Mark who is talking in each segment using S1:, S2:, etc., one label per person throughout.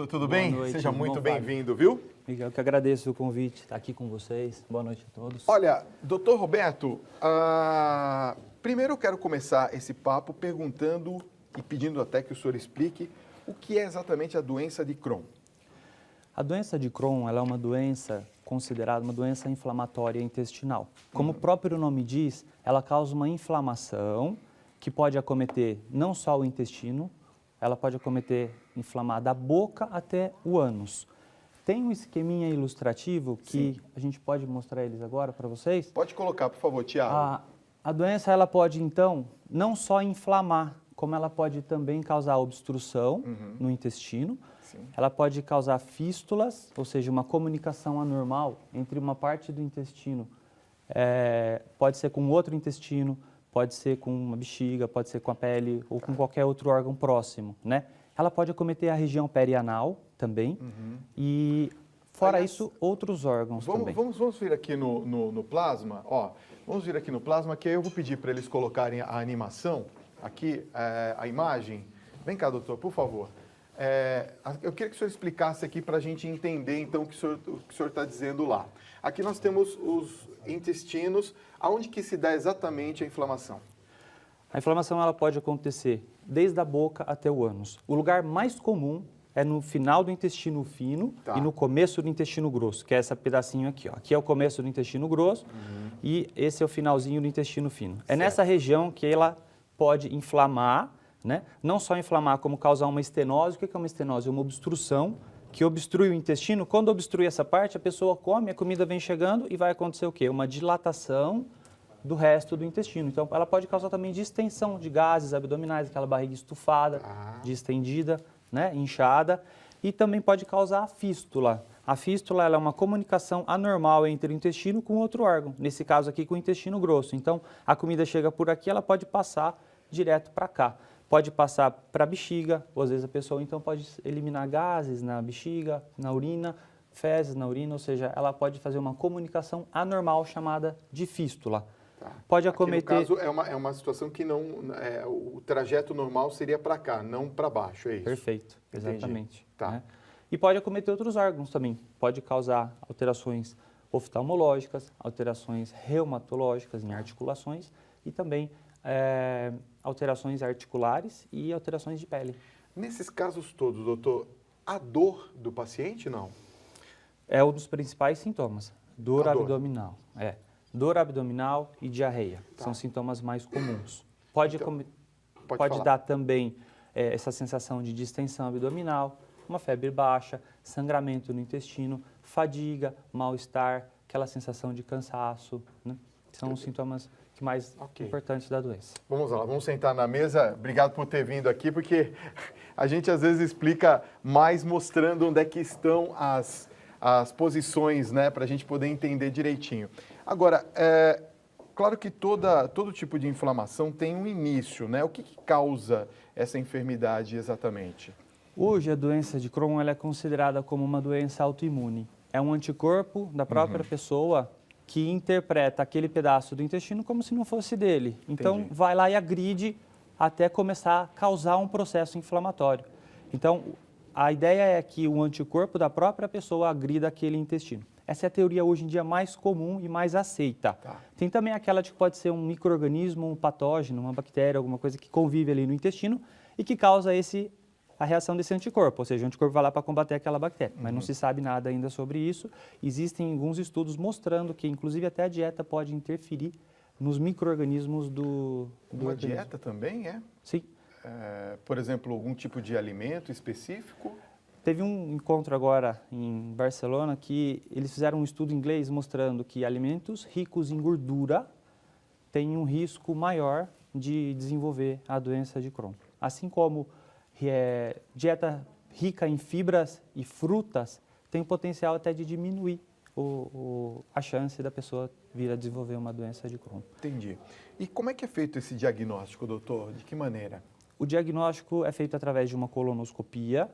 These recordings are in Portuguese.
S1: doutor, tudo bem?
S2: Boa noite.
S1: Seja muito
S2: Bom,
S1: bem-vindo, viu?
S2: Miguel, que agradeço o convite, estar aqui com vocês. Boa noite a todos.
S1: Olha, doutor Roberto, primeiro eu quero começar esse papo perguntando e pedindo até que o senhor explique o que é exatamente a doença de Crohn.
S2: A doença de Crohn, ela é uma doença considerada uma doença inflamatória intestinal. Como o próprio nome diz, ela causa uma inflamação que pode acometer não só o intestino, ela pode acometer, inflamar da boca até o ânus. Tem um esqueminha ilustrativo que a gente pode mostrar eles agora para vocês.
S1: Pode colocar, por favor, Tiago.
S2: A doença, ela pode, então, não só inflamar, como ela pode também causar obstrução no intestino.
S1: Sim.
S2: Ela pode causar fístulas, ou seja, uma comunicação anormal entre uma parte do intestino. Pode ser com outro intestino, pode ser com uma bexiga, pode ser com a pele ou com qualquer outro órgão próximo, né? Ela pode acometer a região perianal também e, fora
S1: Aliás,
S2: isso, outros órgãos também.
S1: Vamos vir aqui no plasma, ó. Vamos vir aqui no plasma, que aí eu vou pedir para eles colocarem a animação, aqui, a imagem. Vem cá, doutor, por favor. Eu queria que o senhor explicasse aqui para a gente entender, então, o que o senhor está dizendo lá. Aqui nós temos os intestinos. Aonde que se dá exatamente a inflamação?
S2: A inflamação ela pode acontecer desde a boca até o ânus. O lugar mais comum é no final do intestino fino e no começo do intestino grosso, que é esse pedacinho aqui, ó. Aqui é o começo do intestino grosso e esse é o finalzinho do intestino fino. É nessa região que ela pode inflamar, né? Não só inflamar, como causar uma estenose. O que é uma estenose? É uma obstrução que obstrui o intestino. Quando obstrui essa parte, a pessoa come, a comida vem chegando e vai acontecer o quê? Uma dilatação do resto do intestino. Então, ela pode causar também distensão de gases abdominais, aquela barriga estufada, distendida, né, inchada, e também pode causar a fístula. A fístula ela é uma comunicação anormal entre o intestino com outro órgão, nesse caso aqui com o intestino grosso. Então, a comida chega por aqui, ela pode passar direto para cá. Pode passar para a bexiga, ou às vezes a pessoa então pode eliminar gases na bexiga, na urina, fezes na urina, ou seja, ela pode fazer uma comunicação anormal chamada de fístula. Pode acometer...
S1: Aqui, no caso, é uma situação que não... o trajeto normal seria para cá, não para baixo, é isso?
S2: Perfeito, exatamente.
S1: Tá.
S2: Né? E pode acometer outros órgãos também. Pode causar alterações oftalmológicas, alterações reumatológicas em articulações e também alterações articulares e alterações de pele.
S1: Nesses casos todos, doutor, a dor do paciente, não?
S2: É um dos principais sintomas. Dor abdominal. Dor abdominal e diarreia. São sintomas mais comuns. Pode dar também essa sensação de distensão abdominal, uma febre baixa, sangramento no intestino, fadiga, mal-estar, aquela sensação de cansaço, né? São os sintomas mais importantes da doença.
S1: Vamos lá, vamos sentar na mesa. Obrigado por ter vindo aqui, porque a gente às vezes explica mais mostrando onde é que estão as posições, né, para a gente poder entender direitinho. Agora, claro que todo tipo de inflamação tem um início, né? O que causa essa enfermidade exatamente?
S2: Hoje, a doença de Crohn ela é considerada como uma doença autoimune. É um anticorpo da própria pessoa que interpreta aquele pedaço do intestino como se não fosse dele. Então, vai lá e agride até começar a causar um processo inflamatório. Então, a ideia é que o anticorpo da própria pessoa agrida aquele intestino. Essa é a teoria hoje em dia mais comum e mais aceita. Tem também aquela de que pode ser um micro-organismo, um patógeno, uma bactéria, alguma coisa que convive ali no intestino e que causa a reação desse anticorpo, ou seja, o anticorpo vai lá para combater aquela bactéria, mas não se sabe nada ainda sobre isso. Existem alguns estudos mostrando que, inclusive, até a dieta pode interferir nos micro-organismos do
S1: Uma
S2: organismo.
S1: dieta também, é?
S2: Sim.
S1: Por exemplo, algum tipo de alimento específico?
S2: Teve um encontro agora em Barcelona que eles fizeram um estudo em inglês mostrando que alimentos ricos em gordura têm um risco maior de desenvolver a doença de Crohn. Assim como dieta rica em fibras e frutas tem o potencial até de diminuir a chance da pessoa vir a desenvolver uma doença de Crohn.
S1: Entendi. E como é que é feito esse diagnóstico, doutor? De que maneira?
S2: O diagnóstico é feito através de uma colonoscopia,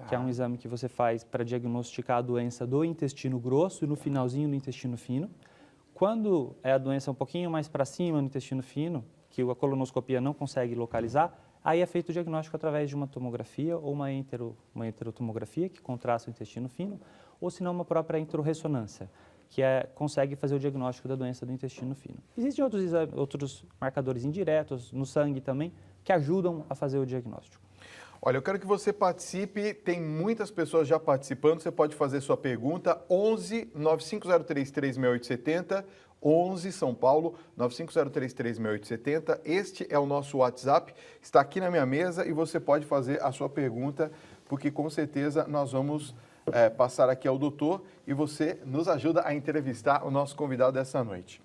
S2: que é um exame que você faz para diagnosticar a doença do intestino grosso e no finalzinho do intestino fino. Quando é a doença um pouquinho mais para cima no intestino fino, que a colonoscopia não consegue localizar, aí é feito o diagnóstico através de uma tomografia ou uma enterotomografia, que contrasta o intestino fino, ou se não uma própria enterorressonância, que consegue fazer o diagnóstico da doença do intestino fino. Existem outros marcadores indiretos, no sangue também, que ajudam a fazer o diagnóstico.
S1: Olha, eu quero que você participe, tem muitas pessoas já participando, você pode fazer sua pergunta, 11 9503 3870, 11 São Paulo, 9503 3870, este é o nosso WhatsApp, está aqui na minha mesa e você pode fazer a sua pergunta, porque com certeza nós vamos passar aqui ao doutor e você nos ajuda a entrevistar o nosso convidado dessa noite.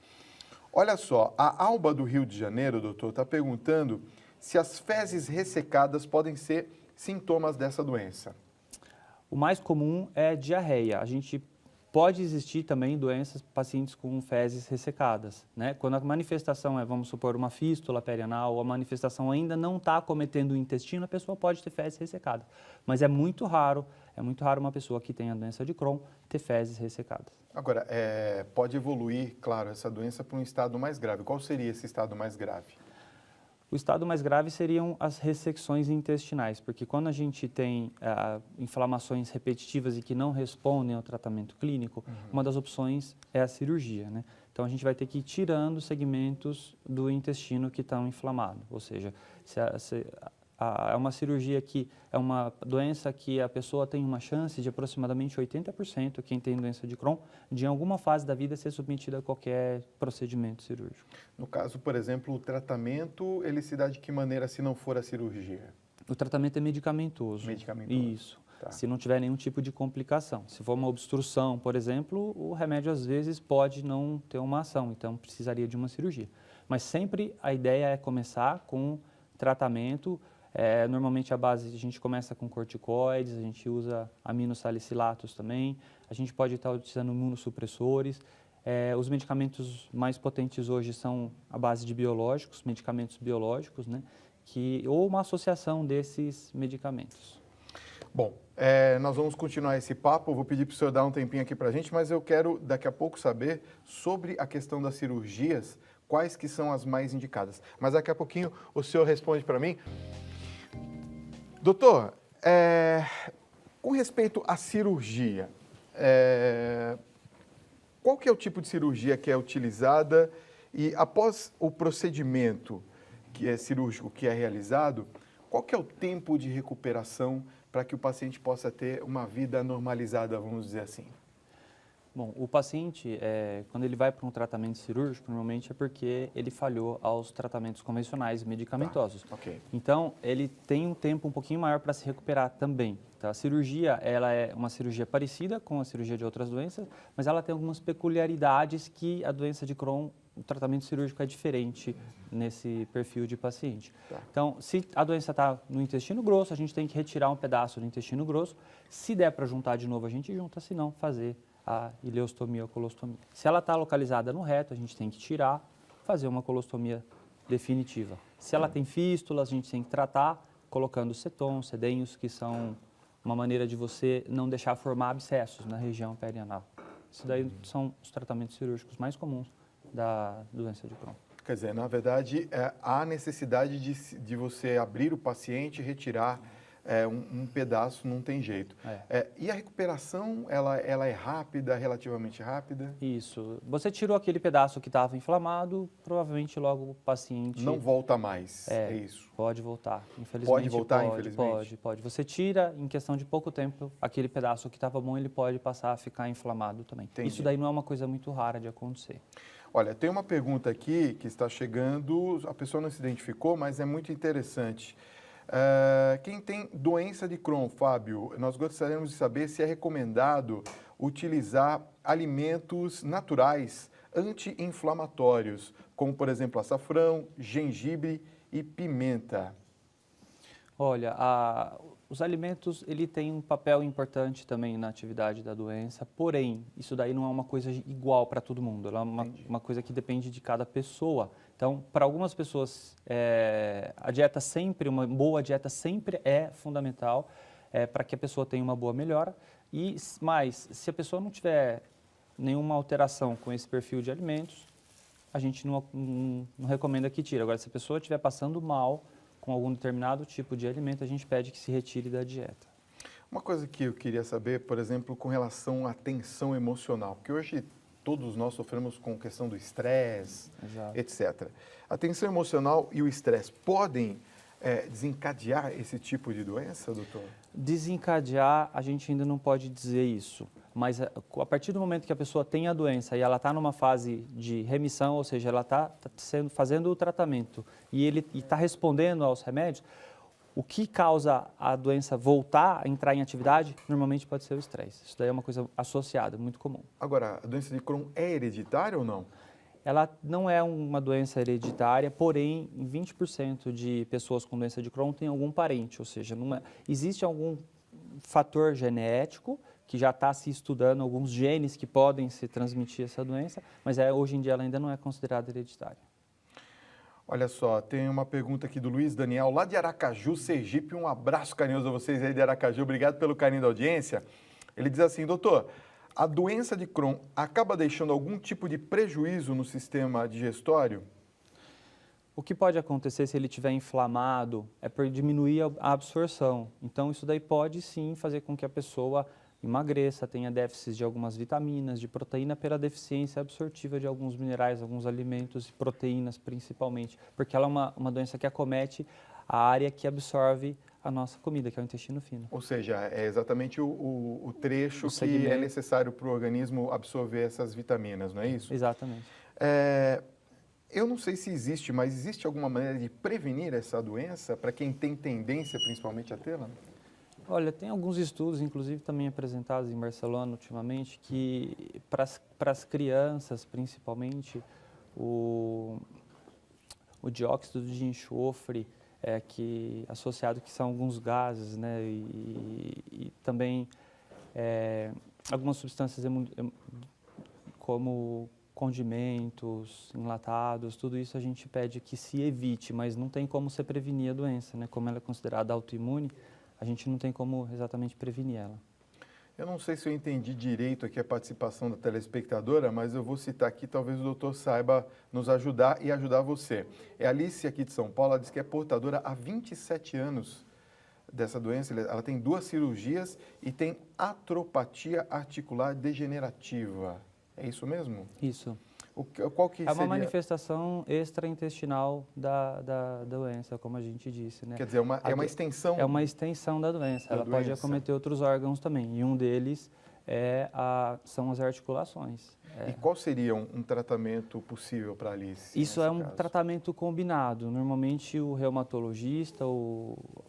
S1: Olha só, a Alba do Rio de Janeiro, doutor, está perguntando se as fezes ressecadas podem ser sintomas dessa doença.
S2: O mais comum é diarreia. Pode existir também doenças, pacientes com fezes ressecadas, né? Quando a manifestação vamos supor, uma fístula perianal, ou a manifestação ainda não está acometendo o intestino, a pessoa pode ter fezes ressecadas. Mas é muito raro uma pessoa que tenha doença de Crohn ter fezes ressecadas.
S1: Agora, pode evoluir, claro, essa doença para um estado mais grave. Qual seria esse estado mais grave?
S2: O estado mais grave seriam as ressecções intestinais, porque quando a gente tem inflamações repetitivas e que não respondem ao tratamento clínico, uma das opções é a cirurgia, né? Então a gente vai ter que ir tirando segmentos do intestino que estão inflamados, ou seja, é uma cirurgia que é uma doença que a pessoa tem uma chance de aproximadamente 80%, quem tem doença de Crohn, de em alguma fase da vida ser submetida a qualquer procedimento cirúrgico.
S1: No caso, por exemplo, o tratamento, ele se dá de que maneira se não for a cirurgia?
S2: O tratamento é medicamentoso.
S1: Medicamentoso.
S2: Isso.
S1: Tá.
S2: Se não tiver nenhum tipo de complicação. Se for uma obstrução, por exemplo, o remédio às vezes pode não ter uma ação, então precisaria de uma cirurgia. Mas sempre a ideia é começar com tratamento. Normalmente a gente começa com corticoides, a gente usa aminosalicilatos também, a gente pode estar utilizando imunossupressores. Os medicamentos mais potentes hoje são a base de biológicos, medicamentos biológicos, né? Ou uma associação desses medicamentos.
S1: Bom, nós vamos continuar esse papo, eu vou pedir para o senhor dar um tempinho aqui para a gente, mas eu quero daqui a pouco saber sobre a questão das cirurgias, quais que são as mais indicadas. Mas daqui a pouquinho o senhor responde para mim. Doutor, com respeito à cirurgia, qual que é o tipo de cirurgia que é utilizada e após o procedimento que é cirúrgico que é realizado, qual que é o tempo de recuperação para que o paciente possa ter uma vida normalizada, vamos dizer assim?
S2: Bom, o paciente, quando ele vai para um tratamento cirúrgico, normalmente é porque ele falhou aos tratamentos convencionais medicamentosos.
S1: Tá, ok.
S2: Então, ele tem um tempo um pouquinho maior para se recuperar também. Tá? A cirurgia, ela é uma cirurgia parecida com a cirurgia de outras doenças, mas ela tem algumas peculiaridades que a doença de Crohn, o tratamento cirúrgico é diferente nesse perfil de paciente.
S1: Tá.
S2: Então, se a doença está no intestino grosso, a gente tem que retirar um pedaço do intestino grosso. Se der para juntar de novo, a gente junta, se não, fazer a ileostomia ou colostomia. Se ela está localizada no reto, a gente tem que tirar, fazer uma colostomia definitiva. Se ela tem fístulas, a gente tem que tratar colocando ceton, sedenhos, que são uma maneira de você não deixar formar abscessos na região perianal. Isso daí são os tratamentos cirúrgicos mais comuns da doença de Crohn.
S1: Quer dizer, na verdade, há necessidade de você abrir o paciente e retirar um pedaço, não tem jeito. E a recuperação, ela é rápida, relativamente rápida?
S2: Isso. Você tirou aquele pedaço que estava inflamado, provavelmente logo o paciente...
S1: Não volta mais, é isso?
S2: Pode voltar, infelizmente.
S1: Pode voltar, infelizmente?
S2: Pode. Você tira, em questão de pouco tempo, aquele pedaço que estava bom, ele pode passar a ficar inflamado também.
S1: Entendi.
S2: Isso daí não é uma coisa muito rara de acontecer.
S1: Olha, tem uma pergunta aqui que está chegando, a pessoa não se identificou, mas é muito interessante. Quem tem doença de Crohn, Fábio, nós gostaríamos de saber se é recomendado utilizar alimentos naturais anti-inflamatórios, como, por exemplo, açafrão, gengibre e pimenta.
S2: Olha, os alimentos, ele tem um papel importante também na atividade da doença, porém, isso daí não é uma coisa igual para todo mundo, ela é uma coisa que depende de cada pessoa. Então, para algumas pessoas, uma boa dieta sempre é fundamental para que a pessoa tenha uma boa melhora. Mas, se a pessoa não tiver nenhuma alteração com esse perfil de alimentos, a gente não recomenda que tire. Agora, se a pessoa estiver passando mal com algum determinado tipo de alimento, a gente pede que se retire da dieta.
S1: Uma coisa que eu queria saber, por exemplo, com relação à tensão emocional, porque hoje todos nós sofremos com questão do estresse, etc. A tensão emocional e o estresse podem desencadear esse tipo de doença, doutor?
S2: Desencadear, a gente ainda não pode dizer isso, mas a partir do momento que a pessoa tem a doença e ela está numa fase de remissão, ou seja, ela está fazendo o tratamento e ele está respondendo aos remédios, o que causa a doença voltar a entrar em atividade, normalmente pode ser o estresse. Isso daí é uma coisa associada, muito comum.
S1: Agora, a doença de Crohn é hereditária ou não?
S2: Ela não é uma doença hereditária, porém, em 20% de pessoas com doença de Crohn tem algum parente, ou seja, existe algum fator genético que já está se estudando, alguns genes que podem se transmitir essa doença, mas hoje em dia ela ainda não é considerada hereditária.
S1: Olha só, tem uma pergunta aqui do Luiz Daniel, lá de Aracaju, Sergipe. Um abraço carinhoso a vocês aí de Aracaju, obrigado pelo carinho da audiência. Ele diz assim, doutor, a doença de Crohn acaba deixando algum tipo de prejuízo no sistema digestório?
S2: O que pode acontecer se ele estiver inflamado é por diminuir a absorção. Então, isso daí pode sim fazer com que a pessoa emagreça, tenha déficits de algumas vitaminas, de proteína, pela deficiência absortiva de alguns minerais, alguns alimentos e proteínas principalmente, porque ela é uma doença que acomete a área que absorve a nossa comida, que é o intestino fino.
S1: Ou seja, é exatamente o trecho que é necessário para o organismo absorver essas vitaminas, não é isso?
S2: Exatamente.
S1: Eu não sei se existe, mas existe alguma maneira de prevenir essa doença para quem tem tendência principalmente a tê-la?
S2: Olha, tem alguns estudos, inclusive também apresentados em Barcelona ultimamente, que para as crianças, principalmente, o dióxido de enxofre, associado que são alguns gases, né, e também algumas substâncias como condimentos, enlatados, tudo isso a gente pede que se evite, mas não tem como se prevenir a doença, né? Como ela é considerada autoimune, a gente não tem como exatamente prevenir ela.
S1: Eu não sei se eu entendi direito aqui a participação da telespectadora, mas eu vou citar aqui, talvez o doutor saiba nos ajudar e ajudar você. É a Alice aqui de São Paulo, ela diz que é portadora há 27 anos dessa doença, ela tem 2 cirurgias e tem atropatia articular degenerativa. É isso mesmo?
S2: Isso.
S1: Qual que
S2: é uma
S1: seria...
S2: manifestação extraintestinal da doença, como a gente disse, né?
S1: Quer dizer, é uma extensão...
S2: É uma extensão da doença. Ela pode acometer outros órgãos também, e um deles são as articulações.
S1: E qual seria um tratamento possível para a Alice?
S2: Isso é um tratamento combinado. Normalmente o reumatologista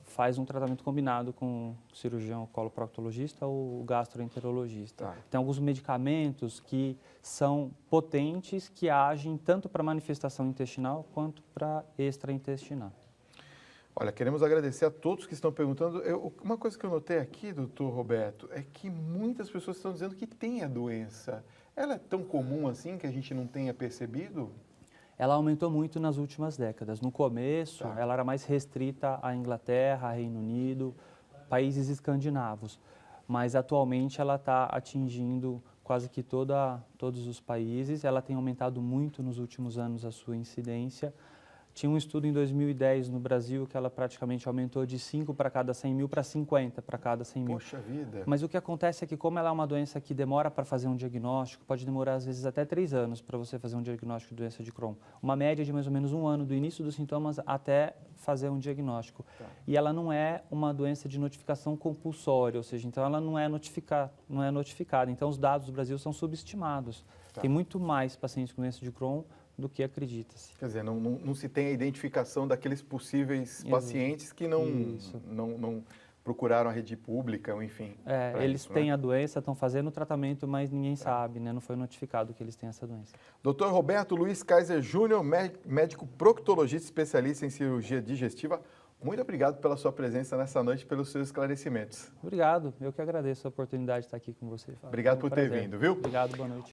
S2: faz um tratamento combinado com o cirurgião coloproctologista ou o gastroenterologista.
S1: Tá.
S2: Tem alguns medicamentos que são potentes, que agem tanto para manifestação intestinal quanto para extraintestinal.
S1: Olha, queremos agradecer a todos que estão perguntando. Uma coisa que eu notei aqui, doutor Roberto, é que muitas pessoas estão dizendo que tem a doença. Ela é tão comum assim que a gente não tenha percebido?
S2: Ela aumentou muito nas últimas décadas. No começo, ela era mais restrita à Inglaterra, Reino Unido, países escandinavos. Mas atualmente ela está atingindo quase que todos os países. Ela tem aumentado muito nos últimos anos a sua incidência. Tinha um estudo em 2010 no Brasil que ela praticamente aumentou de 5 para cada 100 mil para 50 para cada 100 mil.
S1: Poxa vida!
S2: Mas o que acontece é que como ela é uma doença que demora para fazer um diagnóstico, pode demorar às vezes até 3 anos para você fazer um diagnóstico de doença de Crohn. Uma média de mais ou menos 1 ano do início dos sintomas até fazer um diagnóstico. Tá. E ela não é uma doença de notificação compulsória, ou seja, então ela não é notificada. Então os dados do Brasil são subestimados. Tá. Tem muito mais pacientes com doença de Crohn do que acredita-se.
S1: Quer dizer, não se tem a identificação daqueles possíveis pacientes que não procuraram a rede pública, ou enfim.
S2: Eles têm a doença, estão fazendo o tratamento, mas ninguém sabe, né? Não foi notificado que eles têm essa doença.
S1: Dr. Roberto Luiz Kaiser Júnior, médico proctologista especialista em cirurgia digestiva, muito obrigado pela sua presença nessa noite e pelos seus esclarecimentos.
S2: Obrigado, eu que agradeço a oportunidade de estar aqui com você.
S1: Obrigado por ter vindo, viu?
S2: Obrigado, boa noite.